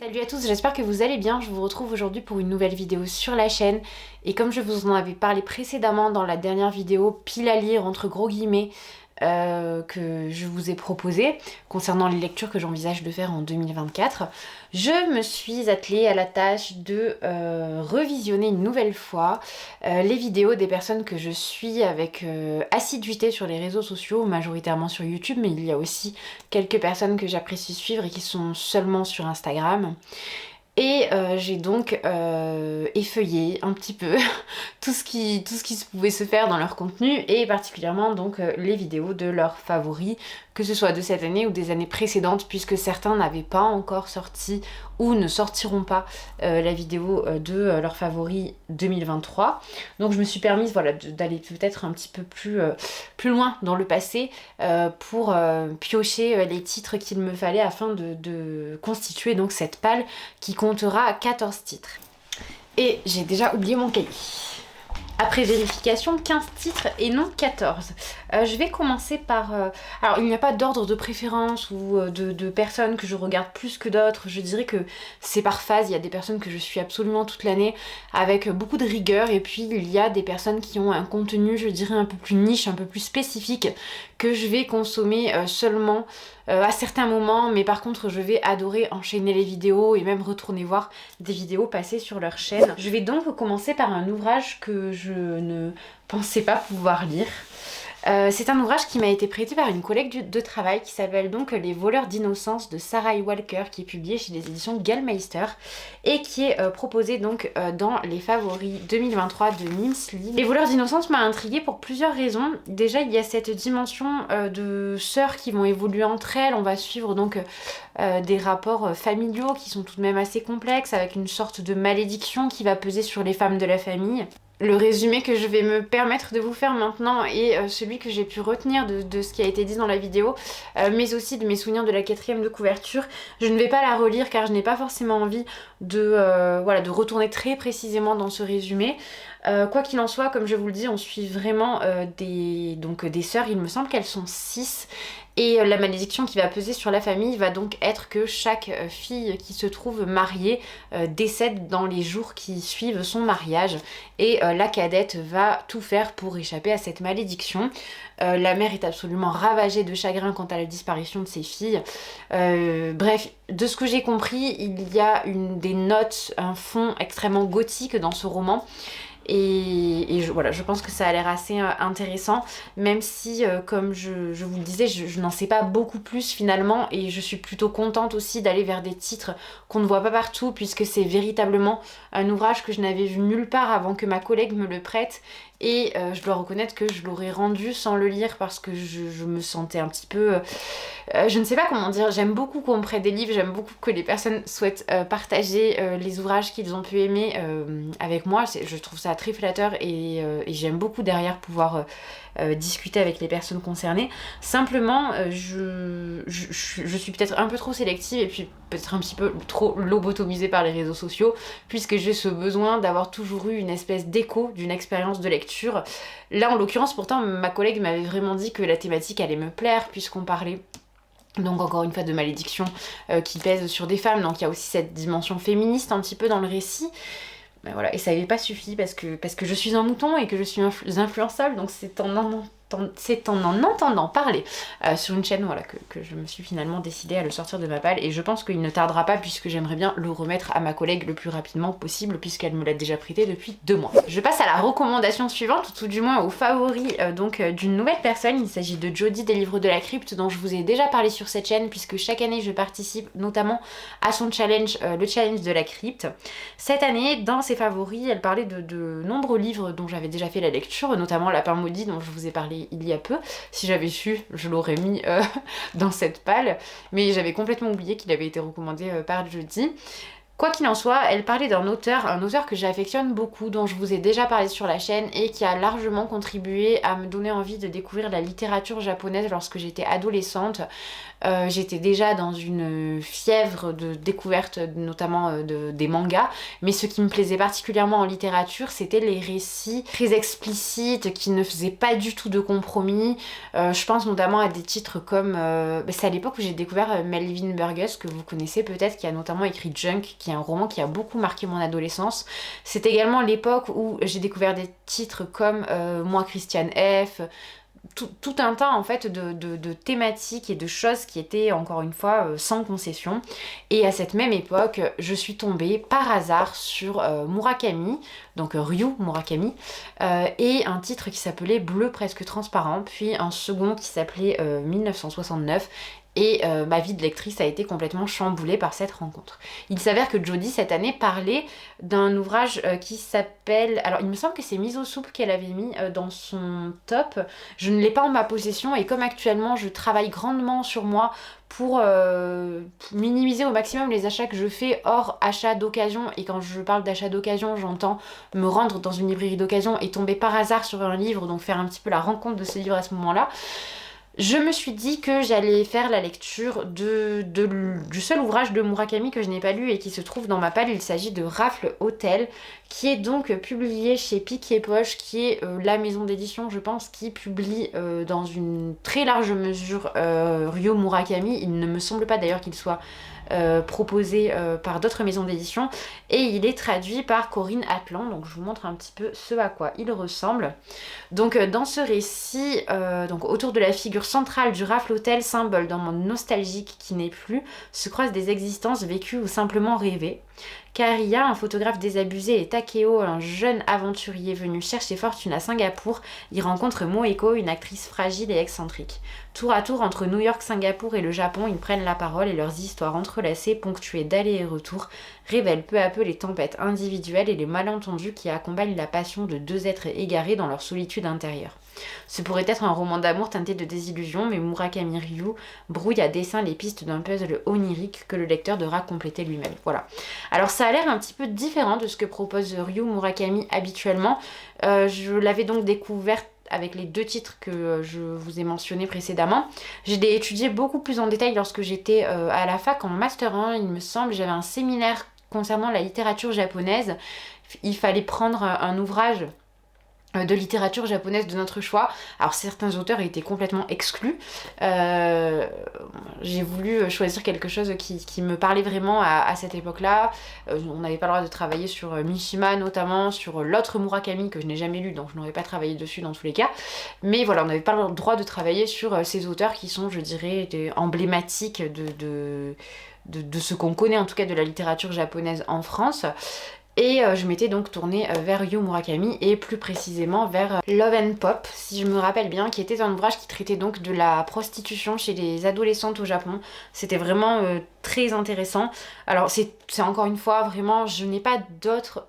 Salut à tous, j'espère que vous allez bien. Je vous retrouve aujourd'hui pour une nouvelle vidéo sur la chaîne. Et comme je vous en avais parlé précédemment dans la dernière vidéo, pile à lire entre gros guillemets, que je vous ai proposé concernant les lectures que j'envisage de faire en 2024, je me suis attelée à la tâche de revisionner une nouvelle fois les vidéos des personnes que je suis avec assiduité sur les réseaux sociaux, majoritairement sur YouTube, mais il y a aussi quelques personnes que j'apprécie suivre et qui sont seulement sur Instagram. Et j'ai donc effeuillé un petit peu tout ce qui pouvait se faire dans leur contenu et particulièrement donc les vidéos de leurs favoris, que ce soit de cette année ou des années précédentes, puisque certains n'avaient pas encore sorti ou ne sortiront pas la vidéo de leurs favoris 2023. Donc je me suis permise voilà, d'aller peut-être un petit peu plus loin dans le passé pour piocher les titres qu'il me fallait afin de constituer donc cette palle qui comptera 14 titres. Et j'ai déjà oublié mon cahier. Après vérification, 15 titres et non 14. Je vais commencer par... alors, il n'y a pas d'ordre de préférence ou de personnes que je regarde plus que d'autres. Je dirais que c'est par phase. Il y a des personnes que je suis absolument toute l'année avec beaucoup de rigueur. Et puis, il y a des personnes qui ont un contenu, je dirais, un peu plus niche, un peu plus spécifique, que je vais consommer seulement à certains moments. Mais par contre, je vais adorer enchaîner les vidéos et même retourner voir des vidéos passées sur leur chaîne. Je vais donc commencer par un ouvrage que je ne pensais pas pouvoir lire. C'est un ouvrage qui m'a été prêté par une collègue de travail qui s'appelle donc Les voleurs d'innocence de Sarah E. Walker, qui est publié chez les éditions Gallmeister et qui est proposé donc dans les favoris 2023 de Nimsly. Les voleurs d'innocence m'a intriguée pour plusieurs raisons. Déjà, il y a cette dimension de sœurs qui vont évoluer entre elles. On va suivre donc des rapports familiaux qui sont tout de même assez complexes, avec une sorte de malédiction qui va peser sur les femmes de la famille. Le résumé que je vais me permettre de vous faire maintenant est celui que j'ai pu retenir de ce qui a été dit dans la vidéo, mais aussi de mes souvenirs de la 4e de couverture. Je ne vais pas la relire car je n'ai pas forcément envie de retourner très précisément dans ce résumé. Quoi qu'il en soit, comme je vous le dis, on suit vraiment des sœurs, il me semble qu'elles sont 6. Et la malédiction qui va peser sur la famille va donc être que chaque fille qui se trouve mariée décède dans les jours qui suivent son mariage. Et la cadette va tout faire pour échapper à cette malédiction. La mère est absolument ravagée de chagrin quant à la disparition de ses filles. Bref, de ce que j'ai compris, il y a des notes, un fond extrêmement gothique dans ce roman. Et je pense que ça a l'air assez intéressant, même si, comme je vous le disais, je n'en sais pas beaucoup plus finalement, et je suis plutôt contente aussi d'aller vers des titres qu'on ne voit pas partout, puisque c'est véritablement un ouvrage que je n'avais vu nulle part avant que ma collègue me le prête. Et je dois reconnaître que je l'aurais rendu sans le lire parce que je me sentais un petit peu... je ne sais pas comment dire, j'aime beaucoup qu'on me prête des livres, j'aime beaucoup que les personnes souhaitent partager les ouvrages qu'ils ont pu aimer avec moi. Je trouve ça très flatteur et j'aime beaucoup derrière pouvoir discuter avec les personnes concernées. Simplement, je suis peut-être un peu trop sélective et puis peut-être un petit peu trop lobotomisée par les réseaux sociaux, puisque j'ai ce besoin d'avoir toujours eu une espèce d'écho d'une expérience de lecture. Là, en l'occurrence, pourtant, ma collègue m'avait vraiment dit que la thématique allait me plaire, puisqu'on parlait donc encore une fois de malédiction qui pèse sur des femmes, donc il y a aussi cette dimension féministe un petit peu dans le récit. Mais voilà, et ça n'avait pas suffi parce que je suis un mouton et que je suis influençable, donc c'est en en entendant parler sur une chaîne voilà, que je me suis finalement décidée à le sortir de ma palle, et je pense qu'il ne tardera pas puisque j'aimerais bien le remettre à ma collègue le plus rapidement possible puisqu'elle me l'a déjà prêté depuis 2 mois. Je passe à la recommandation suivante, ou tout du moins au favori d'une nouvelle personne. Il s'agit de Jodie des Livres de la Crypte, dont je vous ai déjà parlé sur cette chaîne puisque chaque année je participe notamment à son challenge, le challenge de la crypte. Cette année, dans ses favoris, elle parlait de nombreux livres dont j'avais déjà fait la lecture, notamment Lapin Maudit dont je vous ai parlé il y a peu. Si j'avais su, je l'aurais mis dans cette palle, mais j'avais complètement oublié qu'il avait été recommandé par Jodie. Quoi qu'il en soit, elle parlait d'un auteur, un auteur que j'affectionne beaucoup, dont je vous ai déjà parlé sur la chaîne et qui a largement contribué à me donner envie de découvrir la littérature japonaise lorsque j'étais adolescente. J'étais déjà dans une fièvre de découverte, notamment des mangas, mais ce qui me plaisait particulièrement en littérature, c'était les récits très explicites qui ne faisaient pas du tout de compromis. Je pense notamment à des titres comme... c'est à l'époque où j'ai découvert Melvin Burgess, que vous connaissez peut-être, qui a notamment écrit Junk, qui est un roman qui a beaucoup marqué mon adolescence. C'est également l'époque où j'ai découvert des titres comme Moi Christiane F., tout un tas en fait de thématiques et de choses qui étaient encore une fois sans concession. Et à cette même époque, je suis tombée par hasard sur Murakami, donc Ryu Murakami, et un titre qui s'appelait Bleu presque transparent, puis un second qui s'appelait 1969. Et ma vie de lectrice a été complètement chamboulée par cette rencontre. Il s'avère que Jodie, cette année, parlait d'un ouvrage qui s'appelle... Alors, il me semble que c'est Mise aux soupes qu'elle avait mis dans son top. Je ne l'ai pas en ma possession et comme actuellement, je travaille grandement sur moi pour minimiser au maximum les achats que je fais hors achat d'occasion. Et quand je parle d'achat d'occasion, j'entends me rendre dans une librairie d'occasion et tomber par hasard sur un livre, donc faire un petit peu la rencontre de ce livre à ce moment-là. Je me suis dit que j'allais faire la lecture du seul ouvrage de Murakami que je n'ai pas lu et qui se trouve dans ma palle. Il s'agit de Rafle Hôtel, qui est donc publié chez Pic et Poche, qui est la maison d'édition, je pense, qui publie dans une très large mesure Ryo Murakami. Il ne me semble pas d'ailleurs qu'il soit proposé par d'autres maisons d'édition, et il est traduit par Corinne Atlan. Donc je vous montre un petit peu ce à quoi il ressemble. Donc dans ce récit, donc autour de la figure centrale du Rafle Hôtel, symbole d'un monde nostalgique qui n'est plus, se croisent des existences vécues ou simplement rêvées. Kariya, un photographe désabusé, et Takeo, un jeune aventurier venu chercher fortune à Singapour, y rencontrent Moeko, une actrice fragile et excentrique. Tour à tour entre New York, Singapour et le Japon, ils prennent la parole et leurs histoires entrelacées, ponctuées d'allers et retours, révèlent peu à peu les tempêtes individuelles et les malentendus qui accompagnent la passion de deux êtres égarés dans leur solitude intérieure. Ce pourrait être un roman d'amour teinté de désillusion, mais Murakami Ryu brouille à dessein les pistes d'un puzzle onirique que le lecteur devra compléter lui-même. Voilà. Alors ça a l'air un petit peu différent de ce que propose Ryu Murakami habituellement. Je l'avais donc découverte avec les deux titres que je vous ai mentionnés précédemment. Je l'ai étudié beaucoup plus en détail lorsque j'étais à la fac en Master 1, il me semble. J'avais un séminaire concernant la littérature japonaise. Il fallait prendre un ouvrage de littérature japonaise de notre choix. Alors certains auteurs étaient complètement exclus. J'ai voulu choisir quelque chose qui me parlait vraiment à cette époque-là. On n'avait pas le droit de travailler sur Mishima, notamment sur l'autre Murakami que je n'ai jamais lu, donc je n'aurais pas travaillé dessus dans tous les cas. Mais voilà, on n'avait pas le droit de travailler sur ces auteurs qui sont, je dirais, emblématiques de ce qu'on connaît en tout cas de la littérature japonaise en France. Et je m'étais donc tournée vers Ryu Murakami et plus précisément vers Love and Pop, si je me rappelle bien, qui était un ouvrage qui traitait donc de la prostitution chez les adolescentes au Japon. C'était vraiment très intéressant. Alors c'est encore une fois vraiment, je n'ai pas d'autres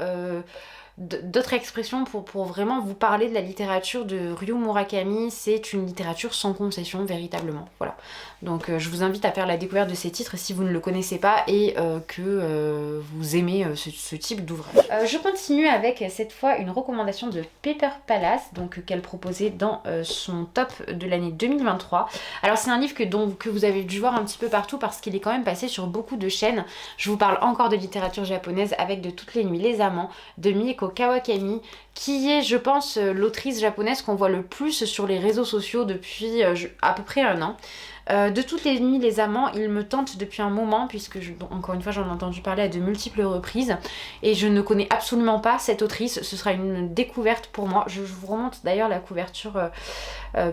expressions pour vraiment vous parler de la littérature de Ryu Murakami. C'est une littérature sans concession véritablement, voilà. Donc je vous invite à faire la découverte de ces titres si vous ne le connaissez pas et que vous aimez ce type d'ouvrage. Je continue avec cette fois une recommandation de Paper Palace, donc qu'elle proposait dans son top de l'année 2023. Alors c'est un livre que vous avez dû voir un petit peu partout parce qu'il est quand même passé sur beaucoup de chaînes. Je vous parle encore de littérature japonaise avec De toutes les nuits les amants de Mieko Kawakami, qui est, je pense, l'autrice japonaise qu'on voit le plus sur les réseaux sociaux depuis à peu près un an. De toutes les nuits les amants, il me tente depuis un moment puisque encore une fois j'en ai entendu parler à de multiples reprises et je ne connais absolument pas cette autrice. Ce sera une découverte pour moi. Je vous remonte d'ailleurs la couverture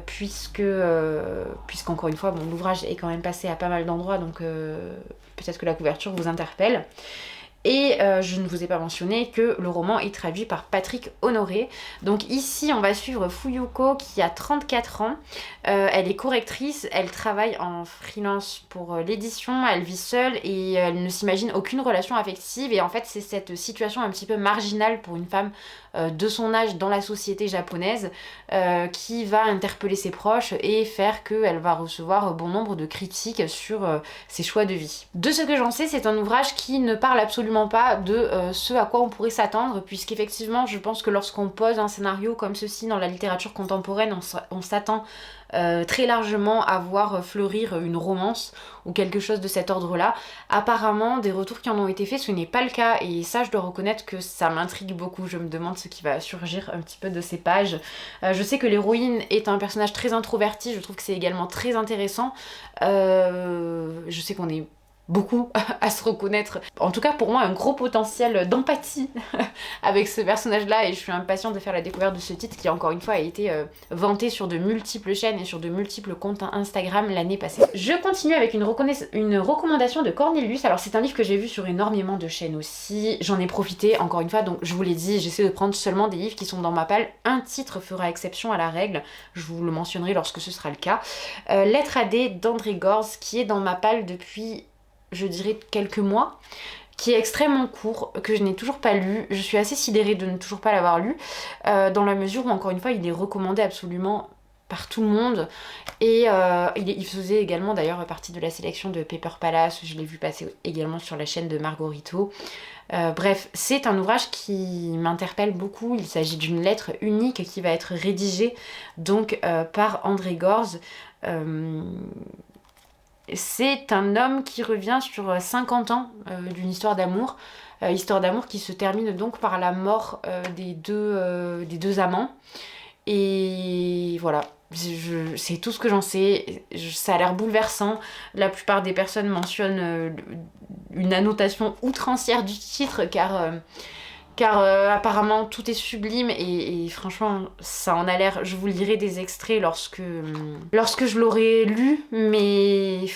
puisqu'encore une fois bon, l'ouvrage est quand même passé à pas mal d'endroits, donc peut-être que la couverture vous interpelle. Et je ne vous ai pas mentionné que le roman est traduit par Patrick Honoré. Donc ici, on va suivre Fuyuko qui a 34 ans. Elle est correctrice, elle travaille en freelance pour l'édition, elle vit seule et elle ne s'imagine aucune relation affective. Et en fait, c'est cette situation un petit peu marginale pour une femme de son âge dans la société japonaise qui va interpeller ses proches et faire qu'elle va recevoir bon nombre de critiques sur ses choix de vie. De ce que j'en sais, c'est un ouvrage qui ne parle absolument pas de ce à quoi on pourrait s'attendre, puisqu'effectivement je pense que lorsqu'on pose un scénario comme ceci dans la littérature contemporaine, on s'attend très largement à voir fleurir une romance ou quelque chose de cet ordre-là. Apparemment, des retours qui en ont été faits, ce n'est pas le cas, et ça je dois reconnaître que ça m'intrigue beaucoup. Je me demande ce qui va surgir un petit peu de ces pages. Je sais que l'héroïne est un personnage très introverti, je trouve que c'est également très intéressant. Je sais qu'on est beaucoup à se reconnaître. En tout cas pour moi un gros potentiel d'empathie avec ce personnage là, et je suis impatiente de faire la découverte de ce titre qui encore une fois a été vanté sur de multiples chaînes et sur de multiples comptes Instagram l'année passée. Je continue avec une recommandation de Cornelius. Alors c'est un livre que j'ai vu sur énormément de chaînes aussi, j'en ai profité encore une fois, donc je vous l'ai dit, j'essaie de prendre seulement des livres qui sont dans ma palle. Un titre fera exception à la règle, je vous le mentionnerai lorsque ce sera le cas. Lettre à D d'André Gorz, qui est dans ma palle depuis je dirais quelques mois, qui est extrêmement court, que je n'ai toujours pas lu. Je suis assez sidérée de ne toujours pas l'avoir lu, dans la mesure où encore une fois il est recommandé absolument par tout le monde, et il faisait également d'ailleurs partie de la sélection de Paper Palace, je l'ai vu passer également sur la chaîne de Margorito. Bref, c'est un ouvrage qui m'interpelle beaucoup. Il s'agit d'une lettre unique qui va être rédigée donc par André Gorz. C'est un homme qui revient sur 50 ans d'une histoire d'amour qui se termine donc par la mort des deux amants. Et voilà, c'est tout ce que j'en sais. Ça a l'air bouleversant. La plupart des personnes mentionnent une annotation outrancière du titre car apparemment tout est sublime et franchement ça en a l'air. Je vous lirai des extraits lorsque je l'aurai lu, mais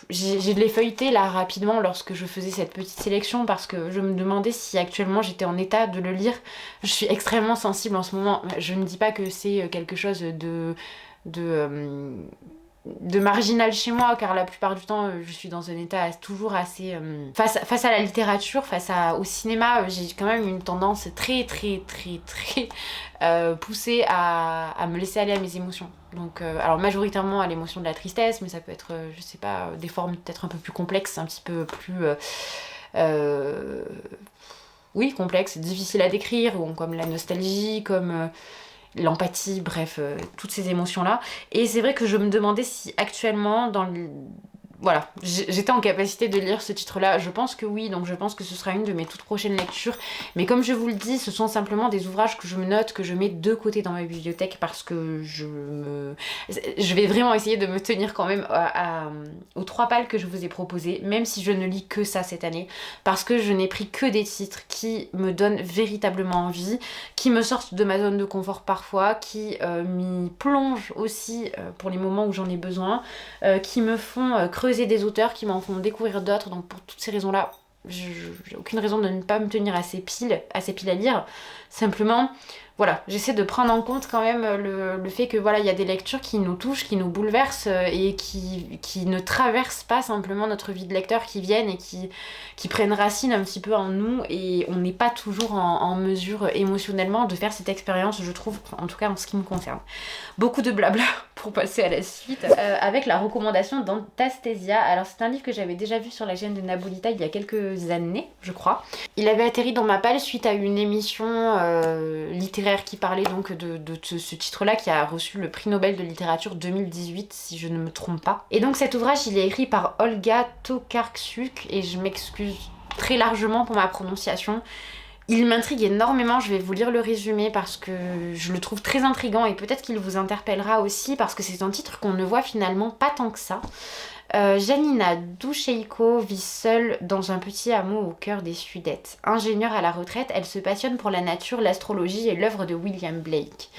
j'ai les feuilleté là rapidement lorsque je faisais cette petite sélection parce que je me demandais si actuellement j'étais en état de le lire. Je suis extrêmement sensible en ce moment. Je ne dis pas que c'est quelque chose de marginal chez moi, car la plupart du temps je suis dans un état toujours assez face à la littérature, au cinéma, j'ai quand même une tendance très poussée à me laisser aller à mes émotions. Donc alors majoritairement à l'émotion de la tristesse, mais ça peut être je sais pas, des formes peut-être un peu plus complexes, un petit peu plus oui, complexes, difficiles à décrire, ou comme la nostalgie, comme l'empathie, bref, toutes ces émotions-là. Et c'est vrai que je me demandais si actuellement, voilà, j'étais en capacité de lire ce titre-là. Je pense que oui, donc je pense que ce sera une de mes toutes prochaines lectures. Mais comme je vous le dis, ce sont simplement des ouvrages que je me note, que je mets de côté dans ma bibliothèque parce que je vais vraiment essayer de me tenir quand même aux 3 pales que je vous ai proposées, même si je ne lis que ça cette année, parce que je n'ai pris que des titres qui me donnent véritablement envie, qui me sortent de ma zone de confort parfois, qui m'y plongent aussi pour les moments où j'en ai besoin, qui me font creuser des auteurs, qui m'en font découvrir d'autres. Donc pour toutes ces raisons-là, j'ai aucune raison de ne pas me tenir à ces piles à lire. Simplement, voilà, j'essaie de prendre en compte quand même le fait que voilà, il y a des lectures qui nous touchent, qui nous bouleversent et qui ne traversent pas simplement notre vie de lecteur, qui viennent et qui prennent racine un petit peu en nous, et on n'est pas toujours en mesure émotionnellement de faire cette expérience, je trouve, en tout cas en ce qui me concerne. Beaucoup de blabla pour passer à la suite, avec la recommandation d'Antastasia. Alors c'est un livre que j'avais déjà vu sur la chaîne de Nabolita il y a quelques années, je crois. Il avait atterri dans ma palle suite à une émission littéraire qui parlait donc de ce titre-là, qui a reçu le prix Nobel de littérature 2018, si je ne me trompe pas. Et donc cet ouvrage, il est écrit par Olga Tokarczuk, et je m'excuse très largement pour ma prononciation. Il m'intrigue énormément, je vais vous lire le résumé parce que je le trouve très intriguant, et peut-être qu'il vous interpellera aussi parce que c'est un titre qu'on ne voit finalement pas tant que ça. Janina Doucheiko vit seule dans un petit hameau au cœur des Sudètes. Ingénieure à la retraite, elle se passionne pour la nature, l'astrologie et l'œuvre de William Blake.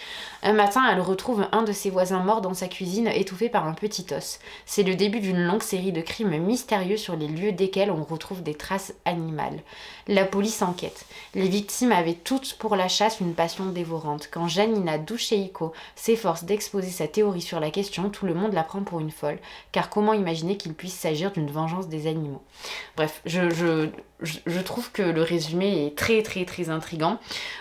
Un matin, elle retrouve un de ses voisins mort dans sa cuisine, étouffé par un petit os. C'est le début d'une longue série de crimes mystérieux sur les lieux desquels on retrouve des traces animales. La police enquête. Les victimes avaient toutes pour la chasse une passion dévorante. Quand Janina Doucheiko s'efforce d'exposer sa théorie sur la question, tout le monde la prend pour une folle. Car comment imaginer imaginer qu'il puisse s'agir d'une vengeance des animaux. Bref, je trouve que le résumé est très intriguant,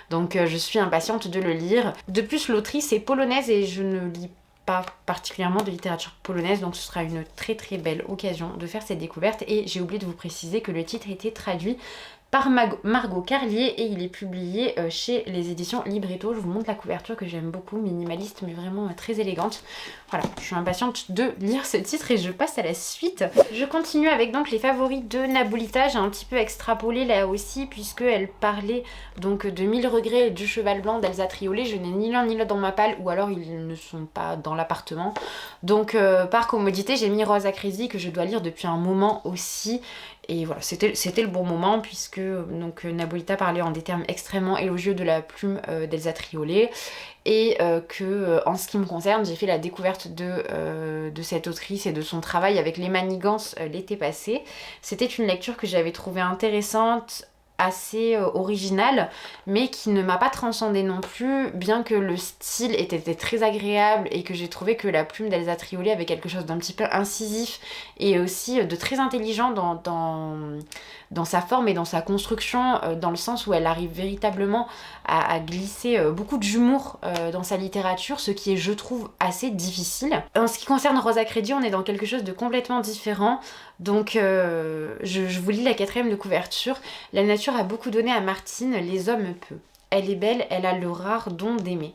donc je suis impatiente de le lire. De plus, l'autrice est polonaise et je ne lis pas particulièrement de littérature polonaise, donc ce sera une très belle occasion de faire cette découverte. Et j'ai oublié de vous préciser que le titre était traduit par Margot Carlier et il est publié chez les éditions Libretto. Je vous montre la couverture que j'aime beaucoup, minimaliste mais vraiment très élégante. Voilà, je suis impatiente de lire ce titre et je passe à la suite. Je continue avec donc les favoris de Nabulita. J'ai un petit peu extrapolé là aussi puisqu'elle parlait donc de 1000 regrets du cheval blanc d'Elsa Triolet. Je n'ai ni l'un ni l'autre dans ma palle ou alors ils ne sont pas dans l'appartement. Donc par commodité j'ai mis Rosa Crazy que je dois lire depuis un moment aussi. Et voilà, c'était le bon moment puisque donc, Nabulita parlait en des termes extrêmement élogieux de la plume d'Elsa Triolet et que en ce qui me concerne, j'ai fait la découverte de cette autrice et de son travail avec Les Manigances l'été passé. C'était une lecture que j'avais trouvée intéressante, assez originale, mais qui ne m'a pas transcendée non plus, bien que le style était très agréable et que j'ai trouvé que la plume d'Elsa Triolet avait quelque chose d'un petit peu incisif et aussi de très intelligent dans sa forme et dans sa construction, dans le sens où elle arrive véritablement à glisser beaucoup d'humour dans sa littérature, ce qui est, je trouve, assez difficile. En ce qui concerne Rosa Crazy, on est dans quelque chose de complètement différent. Donc je vous lis la 4e de couverture. La nature a beaucoup donné à Martine, les hommes peu. Elle est belle, elle a le rare don d'aimer.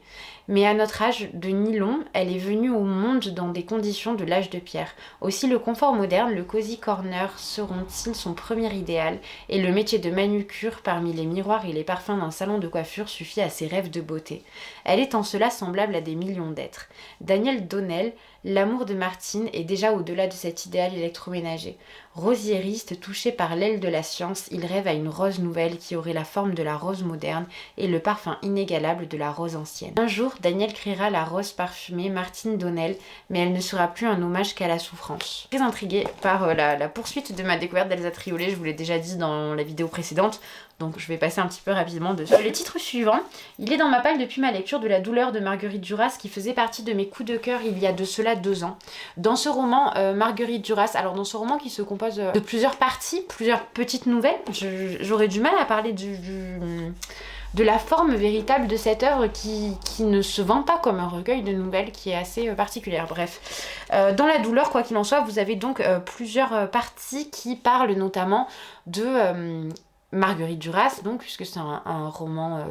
Mais à notre âge de nylon, elle est venue au monde dans des conditions de l'âge de pierre. Aussi le confort moderne, le cozy corner seront-ils son premier idéal, et le métier de manucure parmi les miroirs et les parfums d'un salon de coiffure suffit à ses rêves de beauté. Elle est en cela semblable à des millions d'êtres. Daniel Donnell, l'amour de Martine est déjà au-delà de cet idéal électroménager. Rosiériste, touché par l'aile de la science, il rêve à une rose nouvelle qui aurait la forme de la rose moderne et le parfum inégalable de la rose ancienne. Un jour, Daniel créera la rose parfumée Martine Donnell, mais elle ne sera plus un hommage qu'à la souffrance. Très intriguée par la poursuite de ma découverte d'Elsa Triolet, je vous l'ai déjà dit dans la vidéo précédente, donc je vais passer un petit peu rapidement dessus. Le titre suivant, il est dans ma palle depuis ma lecture de La douleur de Marguerite Duras, qui faisait partie de mes coups de cœur il y a de cela 2 ans. Dans ce roman, Marguerite Duras, alors dans ce roman qui se compose de plusieurs parties, plusieurs petites nouvelles, j'aurais du mal à parler de la forme véritable de cette œuvre qui ne se vend pas comme un recueil de nouvelles, qui est assez particulière. Bref, dans La douleur, quoi qu'il en soit, vous avez donc plusieurs parties qui parlent notamment de Marguerite Duras, donc, puisque c'est un roman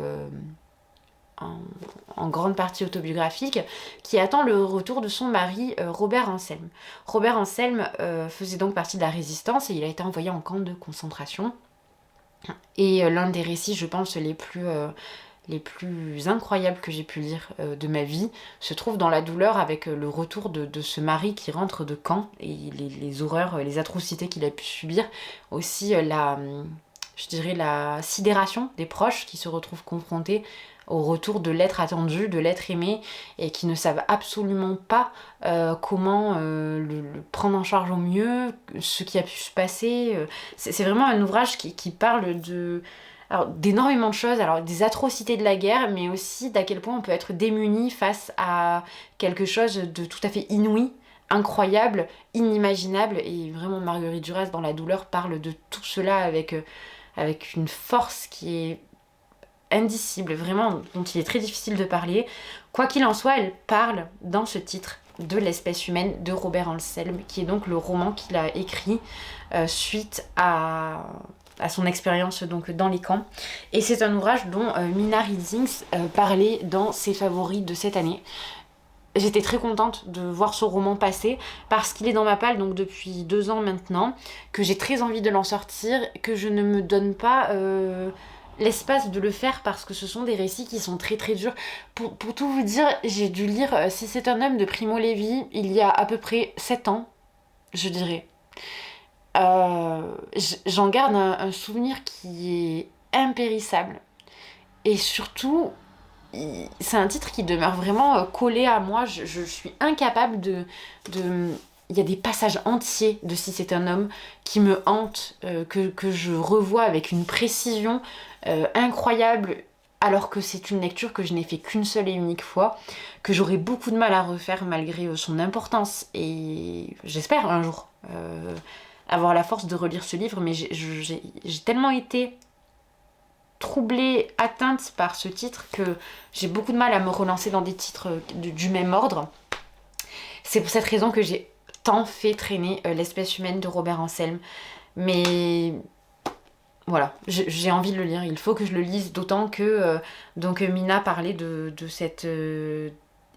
en grande partie autobiographique, qui attend le retour de son mari Robert Anselme. Robert Anselme faisait donc partie de la Résistance et il a été envoyé en camp de concentration. Et l'un des récits, je pense, les plus incroyables que j'ai pu lire de ma vie se trouve dans La douleur, avec le retour de ce mari qui rentre de camp et les horreurs, les atrocités qu'il a pu subir, aussi je dirais la sidération des proches qui se retrouvent confrontés au retour de l'être attendu, de l'être aimé, et qui ne savent absolument pas comment le prendre en charge au mieux, ce qui a pu se passer. C'est vraiment un ouvrage qui parle d'énormément de choses, alors des atrocités de la guerre, mais aussi d'à quel point on peut être démuni face à quelque chose de tout à fait inouï, incroyable, inimaginable. Et vraiment Marguerite Duras dans La douleur parle de tout cela avec une force qui est indicible, vraiment, dont il est très difficile de parler. Quoi qu'il en soit, elle parle dans ce titre de l'espèce humaine de Robert Anselme, qui est donc le roman qu'il a écrit suite à son expérience donc dans les camps. Et c'est un ouvrage dont Mina Readings parlait dans ses favoris de cette année. J'étais très contente de voir ce roman passer parce qu'il est dans ma palle donc depuis 2 ans maintenant, que j'ai très envie de l'en sortir, que je ne me donne pas l'espace de le faire parce que ce sont des récits qui sont très durs. Pour tout vous dire, j'ai dû lire Si c'est un homme de Primo Levi il y a à peu près 7 ans, je dirais. J'en garde un souvenir qui est impérissable. Et surtout, c'est un titre qui demeure vraiment collé à moi. Je suis incapable de... Il y a des passages entiers de Si c'est un homme qui me hantent, que je revois avec une précision incroyable, alors que c'est une lecture que je n'ai fait qu'une seule et unique fois, que j'aurai beaucoup de mal à refaire malgré son importance. Et j'espère un jour avoir la force de relire ce livre, mais j'ai tellement été troublée, atteinte par ce titre que j'ai beaucoup de mal à me relancer dans des titres du même ordre. C'est pour cette raison que j'ai tant fait traîner L'espèce humaine de Robert Anselme. Mais voilà, j'ai envie de le lire, il faut que je le lise, d'autant que Mina parlait de cette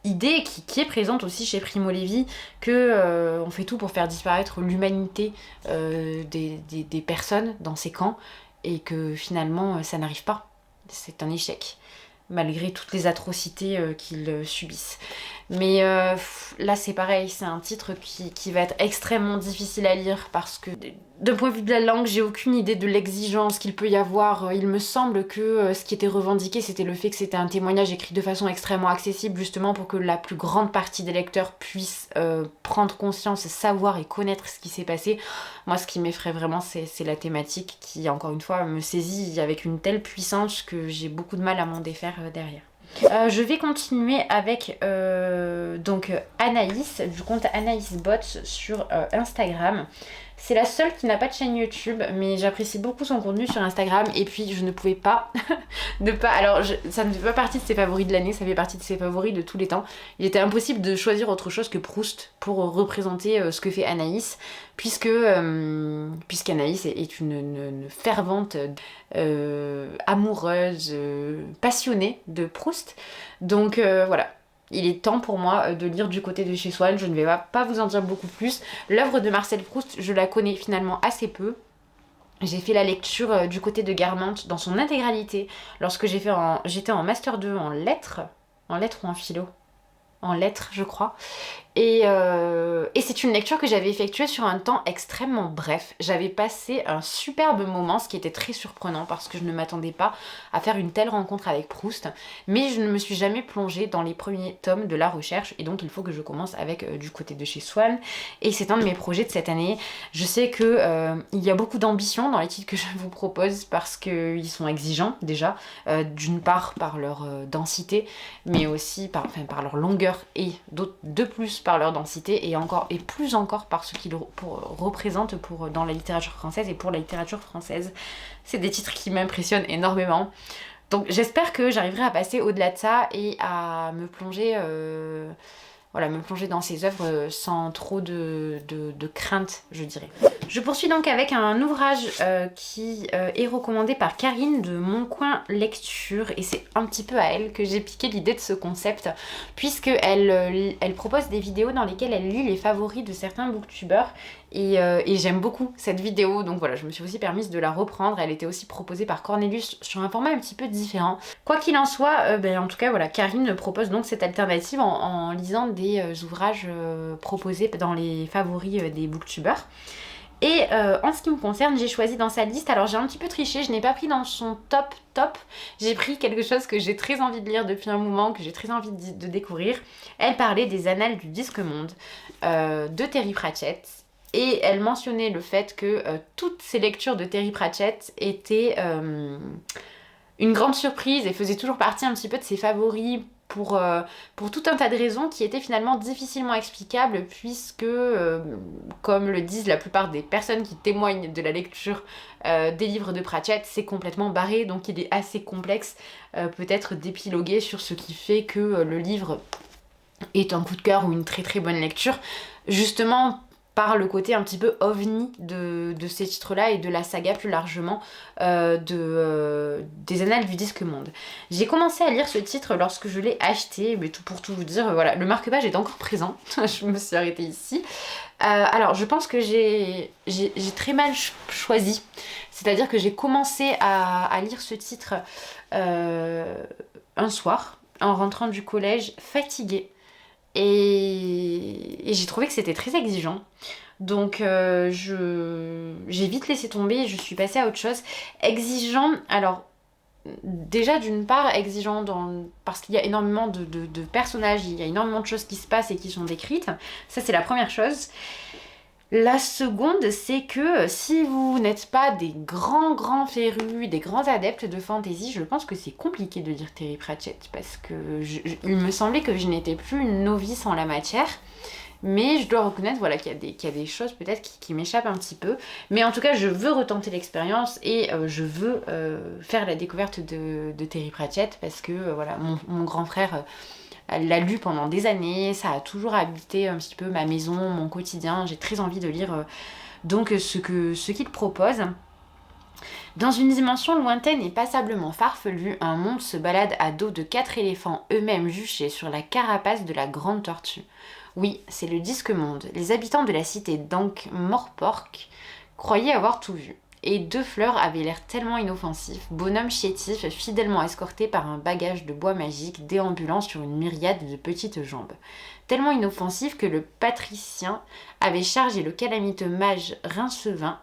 idée qui est présente aussi chez Primo Levi, que on fait tout pour faire disparaître l'humanité des personnes dans ces camps, et que finalement ça n'arrive pas. C'est un échec, malgré toutes les atrocités qu'ils subissent. Mais là c'est pareil, c'est un titre qui va être extrêmement difficile à lire, parce que d'un point de vue de la langue, j'ai aucune idée de l'exigence qu'il peut y avoir. Il me semble que ce qui était revendiqué, c'était le fait que c'était un témoignage écrit de façon extrêmement accessible, justement pour que la plus grande partie des lecteurs puissent prendre conscience, savoir et connaître ce qui s'est passé. Moi, ce qui m'effraie vraiment, c'est la thématique qui, encore une fois, me saisit avec une telle puissance que j'ai beaucoup de mal à m'en défaire derrière. Je vais continuer avec donc Anaïs, du compte Anaïs Bot sur Instagram. C'est la seule qui n'a pas de chaîne YouTube, mais j'apprécie beaucoup son contenu sur Instagram, et puis je ne pouvais pas ne pas... Alors ça ne fait pas partie de ses favoris de l'année, ça fait partie de ses favoris de tous les temps. Il était impossible de choisir autre chose que Proust pour représenter ce que fait Anaïs, puisqu'Anaïs est une fervente amoureuse, passionnée de Proust. Donc voilà. Il est temps pour moi de lire du côté de chez Swann, je ne vais pas vous en dire beaucoup plus. L'œuvre de Marcel Proust, je la connais finalement assez peu. J'ai fait la lecture du côté de Guermantes dans son intégralité lorsque j'étais en Master 2 en lettres ou en philo, en lettres je crois. Et c'est une lecture que j'avais effectuée sur un temps extrêmement bref. J'avais passé un superbe moment, ce qui était très surprenant parce que je ne m'attendais pas à faire une telle rencontre avec Proust. Mais je ne me suis jamais plongée dans les premiers tomes de La Recherche, et donc il faut que je commence avec du côté de chez Swann. Et c'est un de mes projets de cette année. Je sais que il y a beaucoup d'ambition dans les titres que je vous propose parce qu'ils sont exigeants déjà. D'une part par leur densité, mais aussi par leur longueur, et de plus par leur densité, et plus encore par ce qu'ils représentent dans la littérature française et pour la littérature française. C'est des titres qui m'impressionnent énormément. Donc j'espère que j'arriverai à passer au-delà de ça et à me plonger dans ces œuvres sans trop de crainte, je dirais. Je poursuis donc avec un ouvrage qui est recommandé par Karine de Mon Coin Lecture, et c'est un petit peu à elle que j'ai piqué l'idée de ce concept, puisqu'elle propose des vidéos dans lesquelles elle lit les favoris de certains booktubeurs, et j'aime beaucoup cette vidéo, donc voilà, je me suis aussi permise de la reprendre. Elle était aussi proposée par Cornelius sur un format un petit peu différent. Quoi qu'il en soit, en tout cas voilà, Karine propose donc cette alternative en lisant des ouvrages proposés dans les favoris des booktubeurs. Et en ce qui me concerne, j'ai choisi dans sa liste, alors j'ai un petit peu triché, je n'ai pas pris dans son top, j'ai pris quelque chose que j'ai très envie de lire depuis un moment, que j'ai très envie de découvrir. Elle parlait des Annales du Disque Monde de Terry Pratchett, et elle mentionnait le fait que toutes ces lectures de Terry Pratchett étaient une grande surprise et faisaient toujours partie un petit peu de ses favoris, pour tout un tas de raisons qui étaient finalement difficilement explicables, puisque, comme le disent la plupart des personnes qui témoignent de la lecture des livres de Pratchett, c'est complètement barré, donc il est assez complexe peut-être d'épiloguer sur ce qui fait que le livre est un coup de cœur ou une très très bonne lecture, justement par le côté un petit peu ovni de ces titres-là et de la saga plus largement des Annales du Disque Monde. J'ai commencé à lire ce titre lorsque je l'ai acheté, mais pour tout vous dire, voilà, le marque-page est encore présent, je me suis arrêtée ici. Alors je pense que j'ai très mal choisi, c'est-à-dire que j'ai commencé à lire ce titre un soir, en rentrant du collège, fatiguée. Et j'ai trouvé que c'était très exigeant. Donc j'ai vite laissé tomber et je suis passée à autre chose. Exigeant, alors déjà d'une part exigeant parce qu'il y a énormément de personnages, il y a énormément de choses qui se passent et qui sont décrites. Ça c'est la première chose. La seconde, c'est que si vous n'êtes pas des grands férus, des grands adeptes de fantasy, je pense que c'est compliqué de lire Terry Pratchett, parce que il me semblait que je n'étais plus une novice en la matière. Mais je dois reconnaître voilà, qu'il y a des choses peut-être qui m'échappent un petit peu. Mais en tout cas, je veux retenter l'expérience et je veux faire la découverte de Terry Pratchett parce que voilà, mon grand frère l'a lu pendant des années, ça a toujours habité un petit peu ma maison, mon quotidien. J'ai très envie de lire donc ce qu'il propose. Dans une dimension lointaine et passablement farfelue, un monde se balade à dos de 4 éléphants eux-mêmes juchés sur la carapace de la grande tortue. Oui, c'est le disque monde. Les habitants de la cité d'Ankh-Morpork croyaient avoir tout vu. Et Deux Fleurs avait l'air tellement inoffensif, bonhomme chétif, fidèlement escorté par un bagage de bois magique déambulant sur une myriade de petites jambes. Tellement inoffensif que le patricien avait chargé le calamiteux mage Rincevant,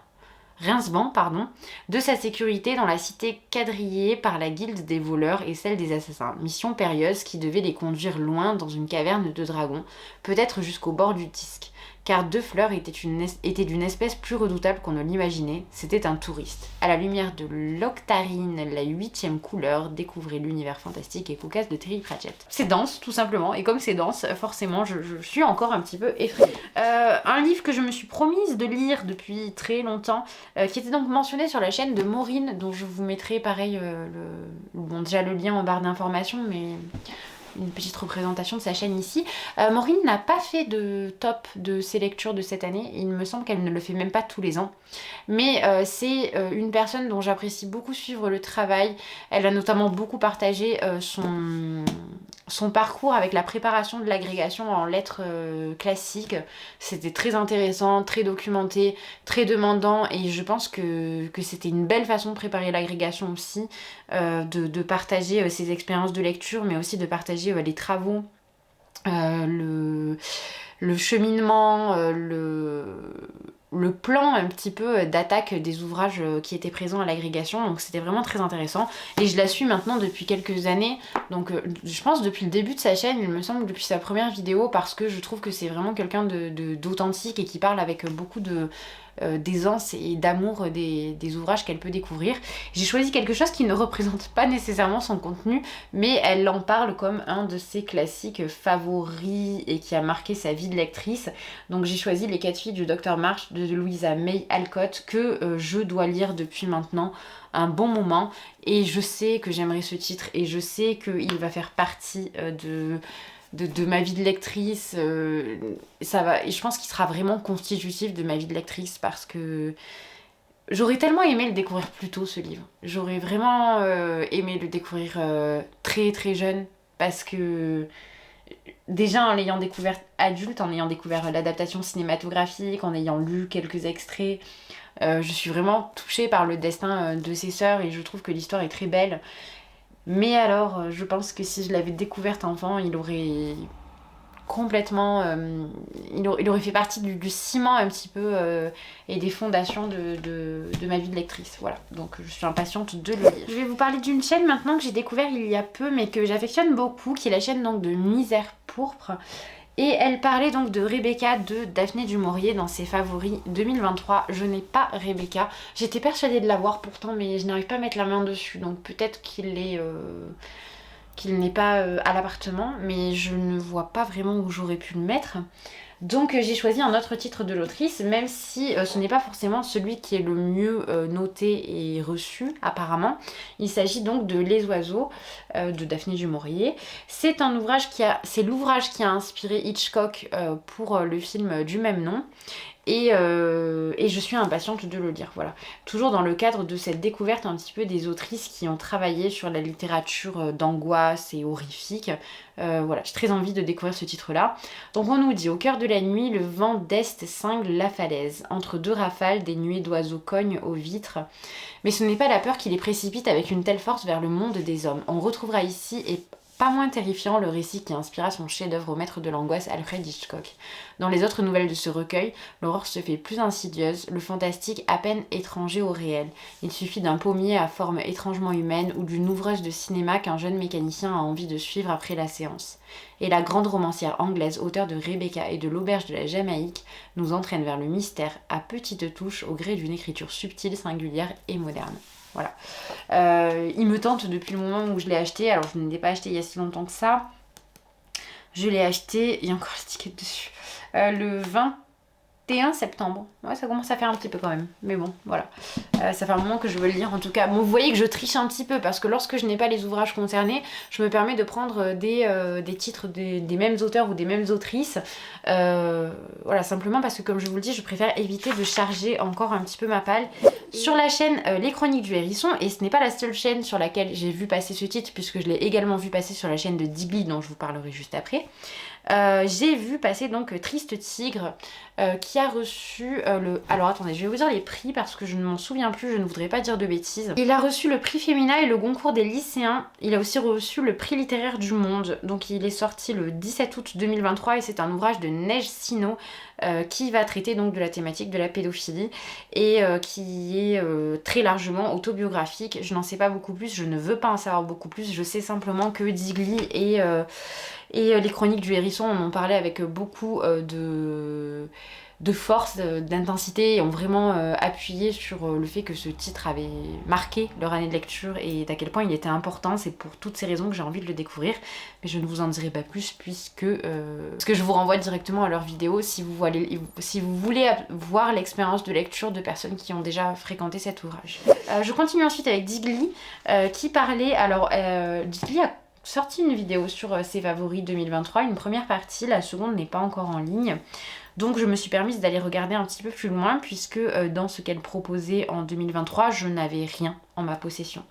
de sa sécurité dans la cité quadrillée par la guilde des voleurs et celle des assassins. Mission périlleuse qui devait les conduire loin dans une caverne de dragons, peut-être jusqu'au bord du disque. Car Deux Fleurs était d'une espèce plus redoutable qu'on ne l'imaginait, c'était un touriste. À la lumière de l'octarine, la 8e couleur, découvrez l'univers fantastique et cocasse de Terry Pratchett. C'est dense, tout simplement, et comme c'est dense, forcément, je suis encore un petit peu effrayée. Un livre que je me suis promise de lire depuis très longtemps, qui était donc mentionné sur la chaîne de Maureen, dont je vous mettrai pareil, déjà le lien en barre d'informations, mais une petite représentation de sa chaîne ici. Maureen n'a pas fait de top de ses lectures de cette année, il me semble qu'elle ne le fait même pas tous les ans, mais c'est une personne dont j'apprécie beaucoup suivre le travail. Elle a notamment beaucoup partagé son parcours avec la préparation de l'agrégation en lettres classiques. C'était très intéressant, très documenté, très demandant, et je pense que c'était une belle façon de préparer l'agrégation aussi, de partager ses expériences de lecture, mais aussi de partager les travaux, le cheminement, le plan un petit peu d'attaque des ouvrages qui étaient présents à l'agrégation, donc c'était vraiment très intéressant et je la suis maintenant depuis quelques années, donc je pense depuis le début de sa chaîne, il me semble depuis sa première vidéo, parce que je trouve que c'est vraiment quelqu'un d'authentique et qui parle avec beaucoup d'aisance et d'amour des ouvrages qu'elle peut découvrir. J'ai choisi quelque chose qui ne représente pas nécessairement son contenu, mais elle en parle comme un de ses classiques favoris et qui a marqué sa vie de lectrice. Donc j'ai choisi Les 4 filles du Dr March de Louisa May Alcott, que je dois lire depuis maintenant un bon moment, et je sais que j'aimerais ce titre et je sais qu'il va faire partie de ma vie de lectrice, ça va, et je pense qu'il sera vraiment constitutif de ma vie de lectrice, parce que j'aurais tellement aimé le découvrir plus tôt, ce livre. J'aurais vraiment aimé le découvrir très très jeune, parce que déjà en l'ayant découvert adulte, en ayant découvert l'adaptation cinématographique, en ayant lu quelques extraits, je suis vraiment touchée par le destin de ses sœurs, et je trouve que l'histoire est très belle. Mais alors, je pense que si je l'avais découverte enfant, il aurait complètement... il aurait fait partie du ciment un petit peu et des fondations de ma vie de lectrice. Voilà, donc je suis impatiente de le lire. Je vais vous parler d'une chaîne maintenant que j'ai découvert il y a peu, mais que j'affectionne beaucoup, qui est la chaîne donc de Misère Pourpre. Et elle parlait donc de Rebecca de Daphné du Maurier dans ses favoris 2023. Je n'ai pas Rebecca. J'étais persuadée de l'avoir pourtant, mais je n'arrive pas à mettre la main dessus. Donc peut-être qu'il n'est pas à l'appartement, mais je ne vois pas vraiment où j'aurais pu le mettre. Donc j'ai choisi un autre titre de l'autrice, même si ce n'est pas forcément celui qui est le mieux noté et reçu apparemment. Il s'agit donc de Les Oiseaux de Daphné du Maurier. C'est l'ouvrage qui a inspiré Hitchcock pour le film du même nom. Et je suis impatiente de le lire, voilà. Toujours dans le cadre de cette découverte un petit peu des autrices qui ont travaillé sur la littérature d'angoisse et horrifique. Voilà, j'ai très envie de découvrir ce titre-là. Donc on nous dit: au cœur de la nuit, le vent d'est cingle la falaise. Entre deux rafales, des nuées d'oiseaux cognent aux vitres. Mais ce n'est pas la peur qui les précipite avec une telle force vers le monde des hommes. On retrouvera ici, et pas moins terrifiant, le récit qui inspira son chef-d'œuvre au maître de l'angoisse Alfred Hitchcock. Dans les autres nouvelles de ce recueil, l'horreur se fait plus insidieuse, le fantastique à peine étranger au réel. Il suffit d'un pommier à forme étrangement humaine ou d'une ouvreuse de cinéma qu'un jeune mécanicien a envie de suivre après la séance. Et la grande romancière anglaise, auteure de Rebecca et de l'Auberge de la Jamaïque, nous entraîne vers le mystère à petites touches au gré d'une écriture subtile, singulière et moderne. Voilà. Il me tente depuis le moment où je l'ai acheté. Alors je ne l'ai pas acheté il y a si longtemps que ça. Je l'ai acheté, il y a encore l'étiquette dessus. le 21 septembre. Ouais, ça commence à faire un petit peu quand même. Mais bon, voilà. Ça fait un moment que je veux le lire en tout cas. Bon, vous voyez que je triche un petit peu parce que lorsque je n'ai pas les ouvrages concernés, je me permets de prendre des titres des mêmes auteurs ou des mêmes autrices. Voilà, simplement parce que comme je vous le dis, je préfère éviter de charger encore un petit peu ma palle. Sur la chaîne Les Chroniques du Hérisson, et ce n'est pas la seule chaîne sur laquelle j'ai vu passer ce titre puisque je l'ai également vu passer sur la chaîne de Digli dont je vous parlerai juste après. J'ai vu passer donc Triste Tigre qui a reçu le... Alors attendez, je vais vous dire les prix parce que je ne m'en souviens plus, je ne voudrais pas dire de bêtises. Il a reçu le prix Femina et le Goncourt des lycéens. Il a aussi reçu le prix littéraire du Monde. Donc il est sorti le 17 août 2023 et c'est un ouvrage de Neige Sino qui va traiter donc de la thématique de la pédophilie et qui est très largement autobiographique. Je n'en sais pas beaucoup plus, je ne veux pas en savoir beaucoup plus. Je sais simplement que Digli et les Chroniques du Hérisson en ont parlé avec beaucoup de force, d'intensité et ont vraiment appuyé sur le fait que ce titre avait marqué leur année de lecture et d'à quel point il était important. C'est pour toutes ces raisons que j'ai envie de le découvrir, mais je ne vous en dirai pas plus puisque parce que je vous renvoie directement à leur vidéo si vous voulez voir l'expérience de lecture de personnes qui ont déjà fréquenté cet ouvrage. Je continue ensuite avec Digli qui parlait, alors Digli a sorti une vidéo sur ses favoris 2023, une première partie, la seconde n'est pas encore en ligne. Donc je me suis permise d'aller regarder un petit peu plus loin puisque dans ce qu'elle proposait en 2023, je n'avais rien en ma possession.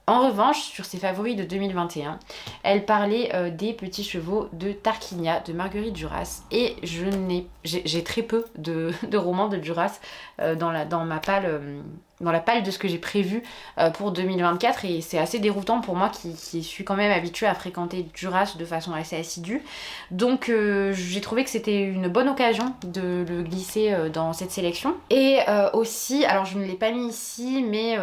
En revanche, sur ses favoris de 2021, elle parlait des petits chevaux de Tarquinia, de Marguerite Duras. Et j'ai très peu de romans de Duras dans la palle de ce que j'ai prévu pour 2024. Et c'est assez déroutant pour moi qui suis quand même habituée à fréquenter Duras de façon assez assidue. Donc j'ai trouvé que c'était une bonne occasion de le glisser dans cette sélection. Et aussi, alors je ne l'ai pas mis ici, mais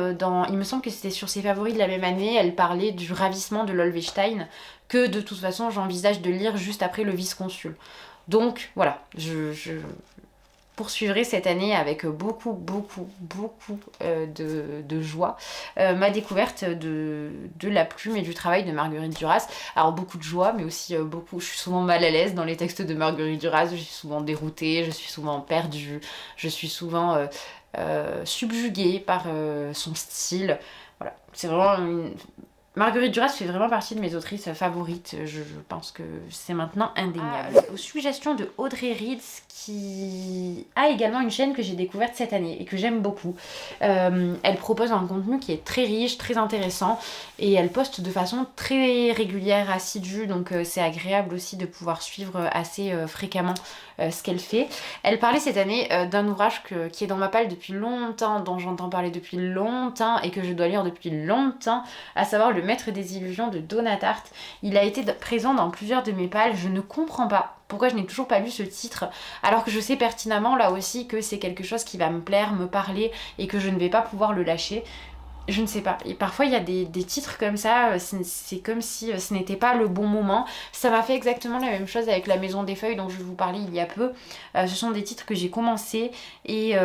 il me semble que c'était sur ses favoris de la même année, elle parlait du ravissement de l'Olvestein, que de toute façon j'envisage de lire juste après le vice-consul. Donc voilà, je poursuivrai cette année avec beaucoup de joie ma découverte de la plume et du travail de Marguerite Duras. Alors beaucoup de joie, mais aussi je suis souvent mal à l'aise dans les textes de Marguerite Duras, je suis souvent déroutée, je suis souvent perdue, je suis souvent subjuguée par son style. Voilà, c'est vraiment Marguerite Duras fait vraiment partie de mes autrices favorites, je pense que c'est maintenant indéniable. Aux suggestions de Audrey Ritz qui a également une chaîne que j'ai découverte cette année et que j'aime beaucoup. Elle propose un contenu qui est très riche, très intéressant et elle poste de façon très régulière, assidue, donc c'est agréable aussi de pouvoir suivre assez fréquemment ce qu'elle fait. Elle parlait cette année d'un ouvrage qui est dans ma palle depuis longtemps, dont j'entends parler depuis longtemps et que je dois lire depuis longtemps, à savoir Le Maître des Illusions de Donna Tartt. Il a été présent dans plusieurs de mes palles, je ne comprends pas pourquoi je n'ai toujours pas lu ce titre, alors que je sais pertinemment là aussi que c'est quelque chose qui va me plaire, me parler et que je ne vais pas pouvoir le lâcher. Je ne sais pas, et parfois il y a des titres comme ça, c'est comme si ce n'était pas le bon moment. Ça m'a fait exactement la même chose avec La Maison des Feuilles dont je vous parlais il y a peu. Ce sont des titres que j'ai commencé et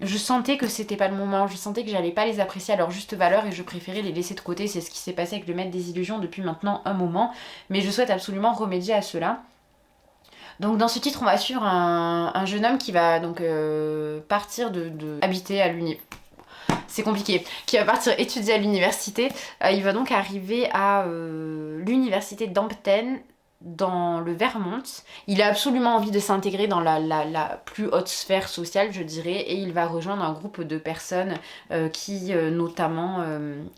je sentais que c'était pas le moment, je sentais que j'allais pas les apprécier à leur juste valeur et je préférais les laisser de côté. C'est ce qui s'est passé avec Le Maître des Illusions depuis maintenant un moment, mais je souhaite absolument remédier à cela. Donc dans ce titre on va suivre un jeune homme qui va donc partir habiter à c'est compliqué, qui va partir étudier à l'université. Il va donc arriver à l'université d'Hampton dans le Vermont. Il a absolument envie de s'intégrer dans la plus haute sphère sociale, je dirais, et il va rejoindre un groupe de personnes qui notamment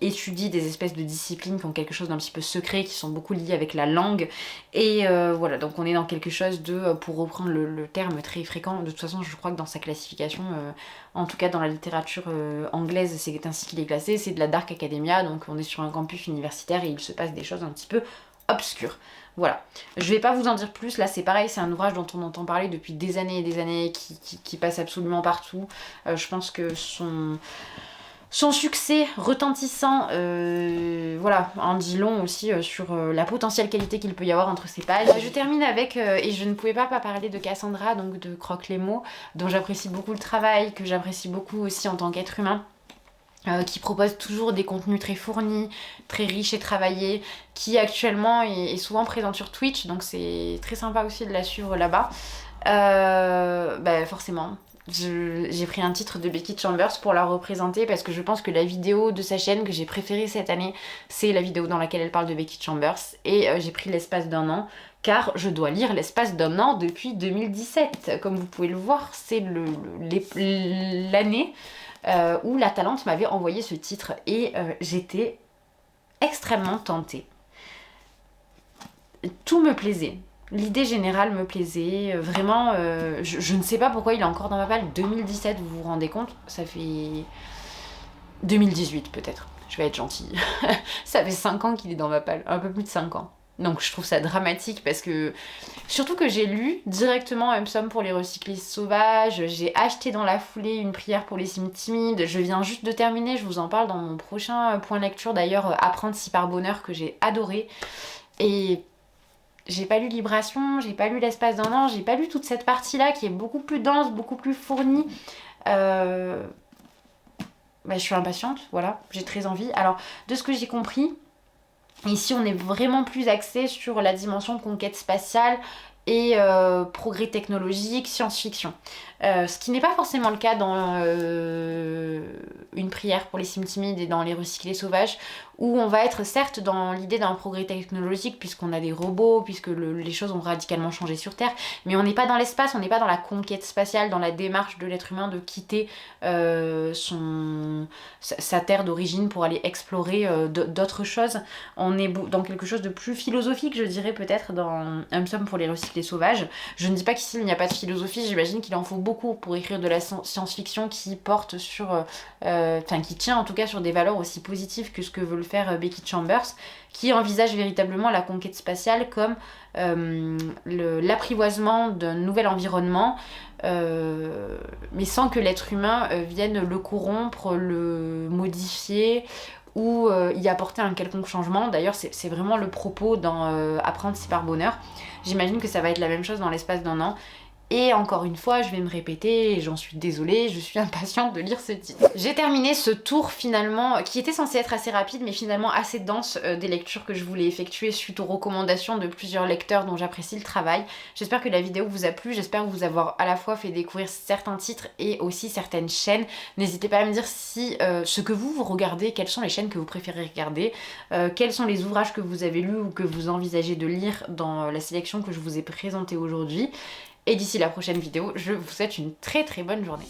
étudient des espèces de disciplines qui ont quelque chose d'un petit peu secret, qui sont beaucoup liées avec la langue. Et voilà, donc on est dans quelque chose de, pour reprendre le terme très fréquent, de toute façon je crois que dans sa classification, en tout cas dans la littérature anglaise, c'est ainsi qu'il est classé, c'est de la dark academia, donc on est sur un campus universitaire et il se passe des choses un petit peu obscures. Voilà, je vais pas vous en dire plus, là c'est pareil, c'est un ouvrage dont on entend parler depuis des années et des années, qui passe absolument partout. Je pense que son succès retentissant, voilà, en dit long aussi sur la potentielle qualité qu'il peut y avoir entre ces pages. Je termine avec, et je ne pouvais pas parler de Cassandra, donc de Croque les mots, dont j'apprécie beaucoup le travail, que j'apprécie beaucoup aussi en tant qu'être humain. qui propose toujours des contenus très fournis, très riches et travaillés, qui actuellement est souvent présente sur Twitch, donc c'est très sympa aussi de la suivre là-bas. Bah forcément, j'ai pris un titre de Becky Chambers pour la représenter parce que je pense que la vidéo de sa chaîne que j'ai préférée cette année, c'est la vidéo dans laquelle elle parle de Becky Chambers, et j'ai pris l'espace d'un an, car je dois lire l'espace d'un an depuis 2017. Comme vous pouvez le voir, c'est l'année où La Talente m'avait envoyé ce titre, et j'étais extrêmement tentée. Tout me plaisait. L'idée générale me plaisait, vraiment, je ne sais pas pourquoi il est encore dans ma palle. 2017, vous vous rendez compte? Ça fait 2018 peut-être, je vais être gentille. Ça fait 5 ans qu'il est dans ma palle, un peu plus de 5 ans. Donc je trouve ça dramatique parce que, surtout que j'ai lu directement un psaume pour les recyclés sauvages, j'ai acheté dans la foulée une prière pour les cimes timides, je viens juste de terminer, je vous en parle dans mon prochain point lecture d'ailleurs, Apprendre si par bonheur, que j'ai adoré. Et j'ai pas lu Libration, j'ai pas lu L'espace d'un an, j'ai pas lu toute cette partie-là qui est beaucoup plus dense, beaucoup plus fournie. Bah, je suis impatiente, voilà, j'ai très envie. Alors, de ce que j'ai compris, ici on est vraiment plus axé sur la dimension conquête spatiale et progrès technologique, science-fiction. Ce qui n'est pas forcément le cas dans Une prière pour les cimes timides et dans Les recyclés sauvages, où on va être certes dans l'idée d'un progrès technologique puisqu'on a des robots, puisque les choses ont radicalement changé sur Terre, mais on n'est pas dans l'espace, on n'est pas dans la conquête spatiale, dans la démarche de l'être humain de quitter sa terre d'origine pour aller explorer d'autres choses. On est dans quelque chose de plus philosophique, je dirais, peut-être dans Un psaume pour les recyclés sauvages. Je ne dis pas qu'ici il n'y a pas de philosophie, j'imagine qu'il en faut beaucoup pour écrire de la science-fiction qui porte sur, qui tient en tout cas sur des valeurs aussi positives que ce que veut le faire Becky Chambers, qui envisage véritablement la conquête spatiale comme l'apprivoisement d'un nouvel environnement, mais sans que l'être humain vienne le corrompre, le modifier ou y apporter un quelconque changement. D'ailleurs, c'est vraiment le propos dans Apprendre si par bonheur. J'imagine que ça va être la même chose dans l'espace d'un an. Et encore une fois, je vais me répéter, et j'en suis désolée, je suis impatiente de lire ce titre. J'ai terminé ce tour finalement, qui était censé être assez rapide, mais finalement assez dense, des lectures que je voulais effectuer suite aux recommandations de plusieurs lecteurs dont j'apprécie le travail. J'espère que la vidéo vous a plu, j'espère vous avoir à la fois fait découvrir certains titres et aussi certaines chaînes. N'hésitez pas à me dire si ce que vous regardez, quelles sont les chaînes que vous préférez regarder, quels sont les ouvrages que vous avez lus ou que vous envisagez de lire dans la sélection que je vous ai présentée aujourd'hui. Et d'ici la prochaine vidéo, je vous souhaite une très très bonne journée.